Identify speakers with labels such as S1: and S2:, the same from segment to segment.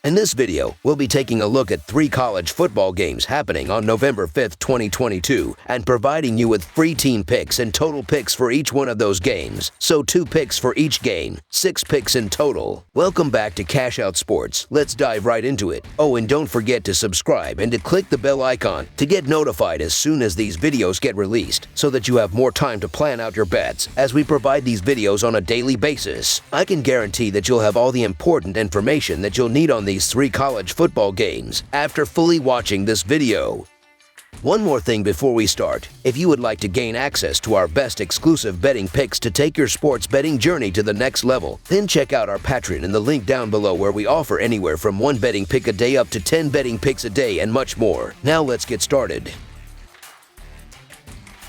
S1: In this video, we'll be taking a look at 3 college football games happening on November 5th, 2022, and providing you with free team picks and total picks for each one of those games. So 2 picks for each game, 6 picks in total. Welcome back to Cash Out Sports. Let's dive right into it. Oh, and don't forget to subscribe and to click the bell icon to get notified as soon as these videos get released, so that you have more time to plan out your bets as we provide these videos on a daily basis. I can guarantee that you'll have all the important information that you'll need on these 3 college football games after fully watching this video. One more thing before we start. If you would like to gain access to our best exclusive betting picks to take your sports betting journey to the next level, then check out our Patreon in the link down below, where we offer anywhere from 1 betting pick a day up to 10 betting picks a day and much more. Now let's get started.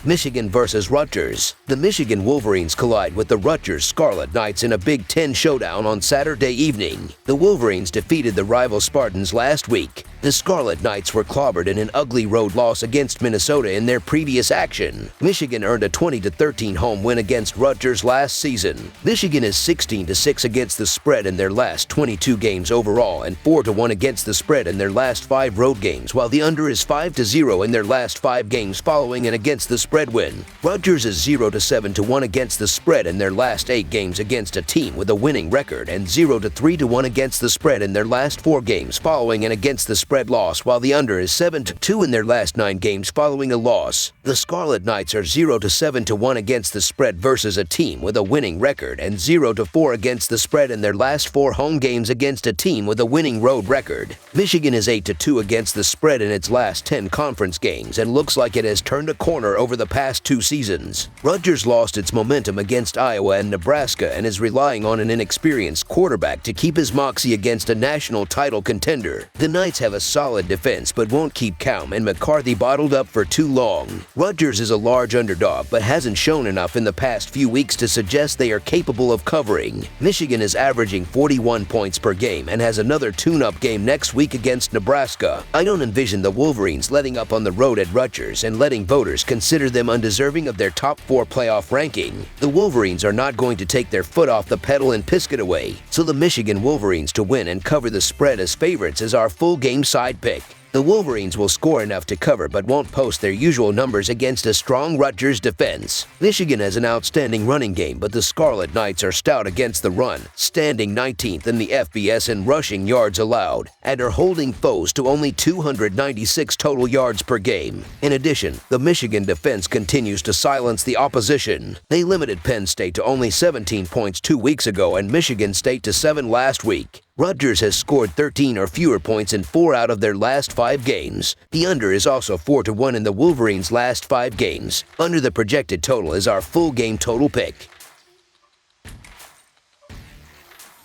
S1: Michigan versus Rutgers. The Michigan Wolverines collide with the Rutgers Scarlet Knights in a Big Ten showdown on Saturday evening. The Wolverines defeated the rival Spartans last week. The Scarlet Knights were clobbered in an ugly road loss against Minnesota in their previous action. Michigan earned a 20-13 home win against Rutgers last season. Michigan is 16-6 against the spread in their last 22 games overall and 4-1 against the spread in their last 5 road games, while the under is 5-0 in their last 5 games following an against the spread win. Rutgers is 0-7-1 against the spread in their last 8 games against a team with a winning record, and 0-3-1 against the spread in their last 4 games following an against the spread loss, while the under is 7-2 in their last 9 games following a loss. The Scarlet Knights are 0-7-1 against the spread versus a team with a winning record, and 0-4 against the spread in their last 4 home games against a team with a winning road record. Michigan is 8-2 against the spread in its last 10 conference games and looks like it has turned a corner over the past 2 seasons. Rutgers lost its momentum against Iowa and Nebraska and is relying on an inexperienced quarterback to keep his moxie against a national title contender. The Knights have a solid defense but won't keep Calm and McCarthy bottled up for too long. Rutgers is a large underdog but hasn't shown enough in the past few weeks to suggest they are capable of covering. Michigan is averaging 41 points per game and has another tune-up game next week against Nebraska. I don't envision the Wolverines letting up on the road at Rutgers and letting voters consider them undeserving of their top 4 playoff ranking. The Wolverines are not going to take their foot off the pedal and pisk it away, so the Michigan Wolverines to win and cover the spread as favorites is our full game side pick. The Wolverines will score enough to cover but won't post their usual numbers against a strong Rutgers defense. Michigan has an outstanding running game, but the Scarlet Knights are stout against the run, standing 19th in the FBS in rushing yards allowed, and are holding foes to only 296 total yards per game. In addition, the Michigan defense continues to silence the opposition. They limited Penn State to only 17 points 2 weeks ago and Michigan State to 7 last week. Rutgers has scored 13 or fewer points in 4 out of their last 5 games. The under is also 4-1 in the Wolverines' last 5 games. Under the projected total is our full game total pick.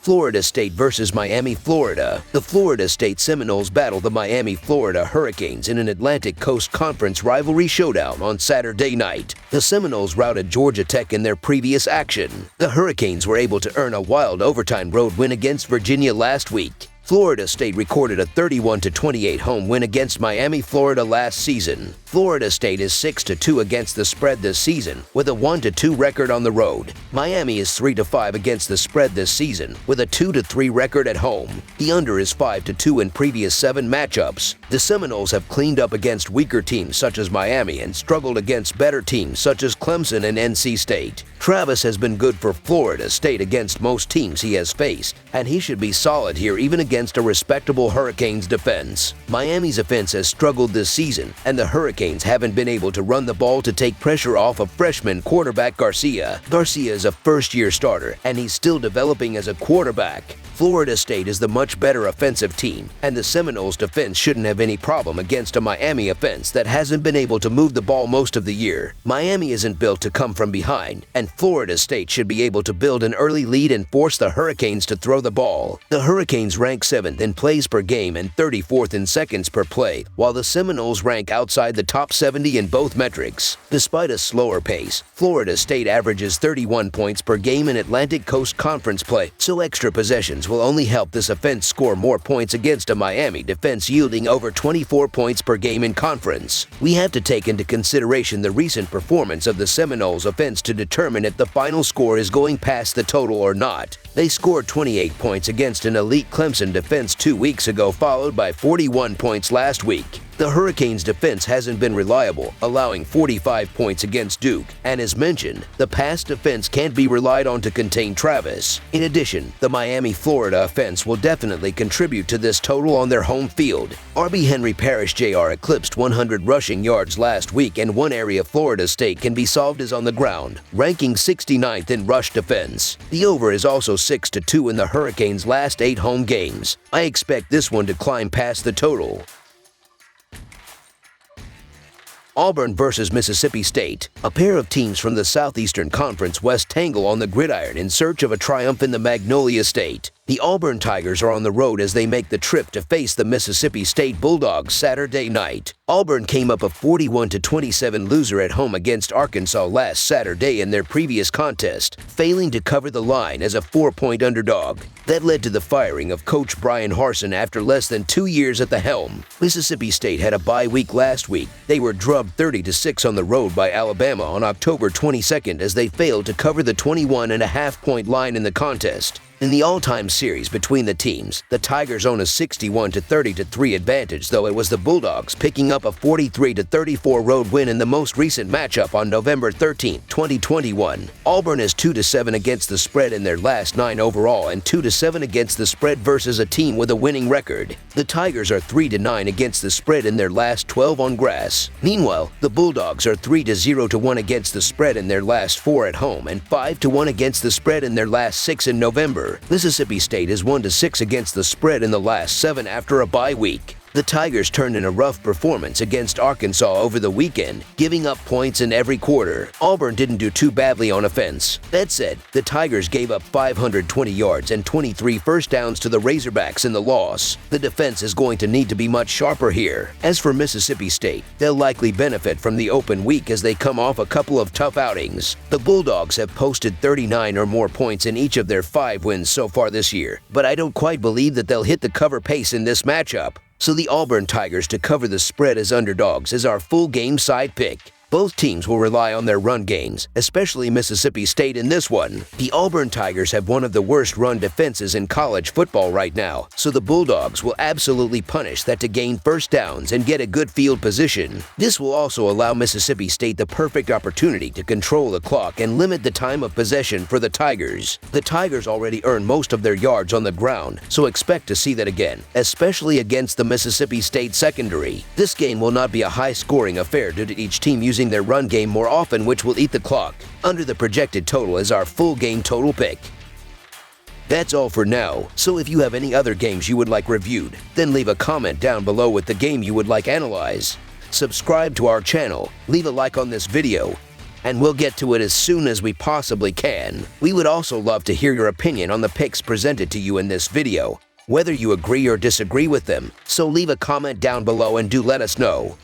S1: Florida State versus Miami, Florida. The Florida State Seminoles battle the Miami, Florida Hurricanes in an Atlantic Coast Conference rivalry showdown on Saturday night. The Seminoles routed Georgia Tech in their previous action. The Hurricanes were able to earn a wild overtime road win against Virginia last week. Florida State recorded a 31-28 home win against Miami, Florida last season. Florida State is 6-2 against the spread this season, with a 1-2 record on the road. Miami is 3-5 against the spread this season, with a 2-3 record at home. The under is 5-2 in previous 7 matchups. The Seminoles have cleaned up against weaker teams such as Miami and struggled against better teams such as Clemson and NC State. Travis has been good for Florida State against most teams he has faced, and he should be solid here even against a respectable Hurricanes defense. Miami's offense has struggled this season, and the Hurricanes haven't been able to run the ball to take pressure off of freshman quarterback Garcia. Garcia is a first-year starter, and he's still developing as a quarterback. Florida State is the much better offensive team, and the Seminoles' defense shouldn't have any problem against a Miami offense that hasn't been able to move the ball most of the year. Miami isn't built to come from behind, and Florida State should be able to build an early lead and force the Hurricanes to throw the ball. The Hurricanes rank 7th in plays per game and 34th in seconds per play, while the Seminoles rank outside the top 70 in both metrics. Despite a slower pace, Florida State averages 31 points per game in Atlantic Coast Conference play, so extra possessions will only help this offense score more points against a Miami defense yielding over 24 points per game in conference. We have to take into consideration the recent performance of the Seminoles offense to determine if the final score is going past the total or not. They scored 28 points against an elite Clemson defense 2 weeks ago, followed by 41 points last week. The Hurricanes' defense hasn't been reliable, allowing 45 points against Duke, and as mentioned, the pass defense can't be relied on to contain Travis. In addition, the Miami, Florida offense will definitely contribute to this total on their home field. RB Henry Parrish Jr. eclipsed 100 rushing yards last week, and one area Florida State can be solved is on the ground, ranking 69th in rush defense. The over is also 6-2 in the Hurricanes' last 8 home games. I expect this one to climb past the total. Auburn versus Mississippi State. A pair of teams from the Southeastern Conference West tangle on the gridiron in search of a triumph in the Magnolia State. The Auburn Tigers are on the road as they make the trip to face the Mississippi State Bulldogs Saturday night. Auburn came up a 41-27 loser at home against Arkansas last Saturday in their previous contest, failing to cover the line as a 4-point underdog. That led to the firing of Coach Brian Harsin after less than 2 years at the helm. Mississippi State had a bye week last week. They were drubbed 30-6 on the road by Alabama on October 22nd as they failed to cover the 21.5-point line in the contest. In the all-time series between the teams, the Tigers own a 61-33 advantage, though it was the Bulldogs picking up a 43-34 road win in the most recent matchup on November 13, 2021. Auburn is 2-7 against the spread in their last 9 overall and 2-7 against the spread versus a team with a winning record. The Tigers are 3-9 against the spread in their last 12 on grass. Meanwhile, the Bulldogs are 3-0-1 against the spread in their last 4 at home and 5-1 against the spread in their last 6 in November. Mississippi State is 1-6 against the spread in the last 7 after a bye week. The Tigers turned in a rough performance against Arkansas over the weekend, giving up points in every quarter. Auburn didn't do too badly on offense. That said, the Tigers gave up 520 yards and 23 first downs to the Razorbacks in the loss. The defense is going to need to be much sharper here. As for Mississippi State, they'll likely benefit from the open week as they come off a couple of tough outings. The Bulldogs have posted 39 or more points in each of their 5 wins so far this year, but I don't quite believe that they'll hit the cover pace in this matchup. So the Auburn Tigers to cover the spread as underdogs is our full game side pick. Both teams will rely on their run games, especially Mississippi State in this one. The Auburn Tigers have one of the worst run defenses in college football right now, so the Bulldogs will absolutely punish that to gain first downs and get a good field position. This will also allow Mississippi State the perfect opportunity to control the clock and limit the time of possession for the Tigers. The Tigers already earn most of their yards on the ground, so expect to see that again, especially against the Mississippi State secondary. This game will not be a high-scoring affair due to each team using their run game more often, which will eat the clock. Under the projected total is our full game total pick. That's all for now, so if you have any other games you would like reviewed, then leave a comment down below with the game you would like analyzed. Subscribe to our channel, leave a like on this video, and we'll get to it as soon as we possibly can. We would also love to hear your opinion on the picks presented to you in this video, whether you agree or disagree with them, so leave a comment down below and do let us know.